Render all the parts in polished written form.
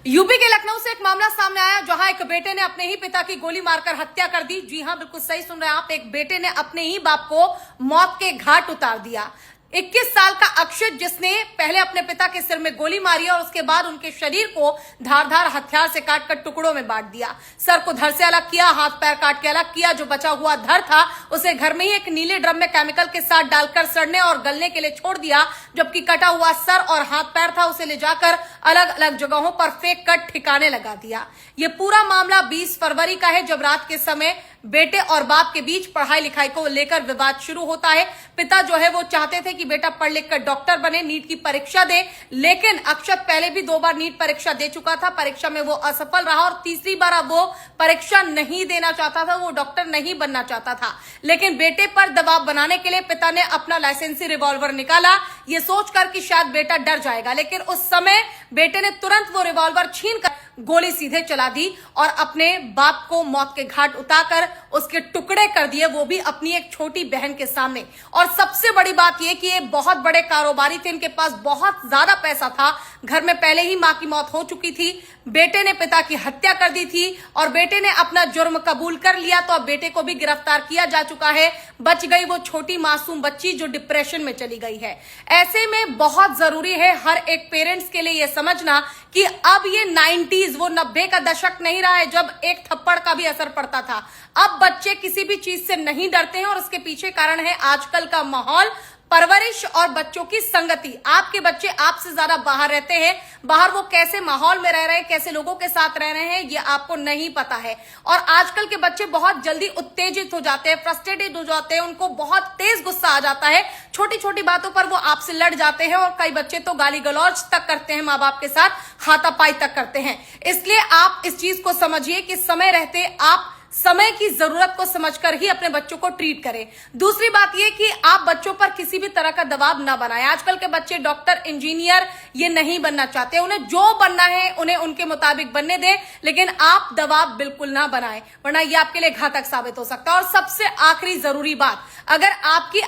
UP के लखनऊ से एक मामला सामने आया जहां एक बेटे ने अपने ही पिता की गोली मारकर हत्या कर दी। जी हां, बिल्कुल सही सुन रहे हैं आप। एक बेटे ने अपने ही बाप को मौत के घाट उतार दिया। 21 साल का अक्षित, जिसने पहले अपने पिता के सिर में गोली मारी और उसके बाद उनके शरीर को धारदार हथियार से काटकर टुकड़ों में बांट दिया। सर को धड़ से अलग किया, हाथ पैर काट के अलग किया। जो बचा हुआ धड़ था उसे घर में ही एक नीले ड्रम में केमिकल के साथ डालकर सड़ने और गलने के लिए छोड़ दिया। जबकि कटा हुआ सर और हाथ पैर था उसे ले जाकर अलग अलग जगहों पर फेंक कर ठिकाने लगा दिया। ये पूरा मामला 20 फरवरी का है, जब रात के समय बेटे और बाप के बीच पढ़ाई लिखाई को लेकर विवाद शुरू होता है। पिता जो है वो चाहते थे कि बेटा पढ़ लिख कर डॉक्टर बने, नीट की परीक्षा दे, लेकिन अक्षत पहले भी 2 बार नीट परीक्षा दे चुका था। परीक्षा में वो असफल रहा और तीसरी बार अब वो परीक्षा नहीं देना चाहता था, वो डॉक्टर नहीं बनना चाहता था। लेकिन बेटे पर दबाव बनाने के लिए पिता ने अपना लाइसेंसी रिवॉल्वर निकाला, ये सोचकर कि शायद बेटा डर जाएगा। लेकिन उस समय बेटे ने तुरंत वो रिवॉल्वर छीनकर गोली सीधे चला दी और अपने बाप को मौत के घाट उतारकर उसके टुकड़े कर दिए, वो भी अपनी एक छोटी बहन के सामने। और सबसे बड़ी बात यह कि ये बहुत बड़े कारोबारी थे, इनके पास बहुत ज्यादा पैसा था। घर में पहले ही मां की मौत हो चुकी थी, बेटे ने पिता की हत्या कर दी थी और बेटे ने अपना जुर्म कबूल कर लिया, तो अब बेटे को भी गिरफ्तार किया जा चुका है। बच गई वो छोटी मासूम बच्ची जो डिप्रेशन में चली गई है। ऐसे में बहुत जरूरी है हर एक पेरेंट्स के लिए यह समझना कि अब ये 90s, वो 90 का दशक नहीं रहा है जब एक थप्पड़ का भी असर पड़ता था। अब बच्चे किसी भी चीज से नहीं डरते हैं और उसके पीछे कारण है आजकल का माहौल, परवरिश और बच्चों की संगति। आपके बच्चे आपसे ज्यादा बाहर रहते हैं, बाहर वो कैसे माहौल में रह रहे हैं, कैसे लोगों के साथ रह रहे हैं, ये आपको नहीं पता है। और आजकल के बच्चे बहुत जल्दी उत्तेजित हो जाते हैं, फ्रस्ट्रेटेड हो जाते हैं, उनको बहुत तेज गुस्सा आ जाता है। छोटी छोटी बातों पर वो आपसे लड़ जाते हैं और कई बच्चे तो गाली गलौज तक करते हैं, माँ बाप के साथ हाथापाई तक करते हैं। इसलिए आप इस चीज को समझिए कि समय रहते आप समय की जरूरत को समझकर ही अपने बच्चों को ट्रीट करें। दूसरी बात यह कि आप बच्चों पर किसी भी तरह का दबाव ना बनाएं। आजकल के बच्चे डॉक्टर, इंजीनियर ये नहीं बनना चाहते, उन्हें जो बनना है उन्हें उनके मुताबिक बनने दें, लेकिन आप दबाव बिल्कुल ना बनाएं, वरना ये आपके लिए घातक साबित हो सकता है। और सबसे आखिरी जरूरी बात, अगर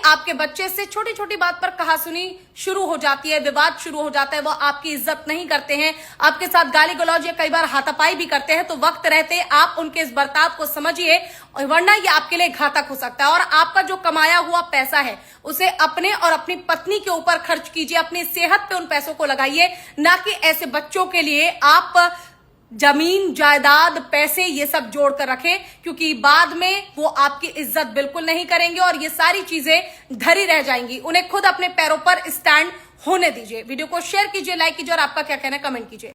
आपके बच्चे से छोटी छोटी बात पर कहासुनी शुरू हो जाती है, विवाद शुरू हो जाता है, वो आपकी इज्जत नहीं करते हैं, आपके साथ गाली गलौज या कई बार हाथापाई भी करते हैं, तो वक्त रहते आप उनके इस बर्ताव को समझिए, वरना ये आपके लिए घातक हो सकता है। और आपका जो कमाया हुआ पैसा है उसे अपने और अपनी पत्नी के ऊपर खर्च कीजिए, अपनी सेहत पे उन पैसों को लगाइए, ना कि ऐसे बच्चों के लिए आप जमीन जायदाद पैसे ये सब जोड़ कर रखें, क्योंकि बाद में वो आपकी इज्जत बिल्कुल नहीं करेंगे और ये सारी चीजें धरी रह जाएंगी। उन्हें खुद अपने पैरों पर स्टैंड होने दीजिए। वीडियो को शेयर कीजिए, लाइक कीजिए और आपका क्या कहना है कमेंट कीजिए।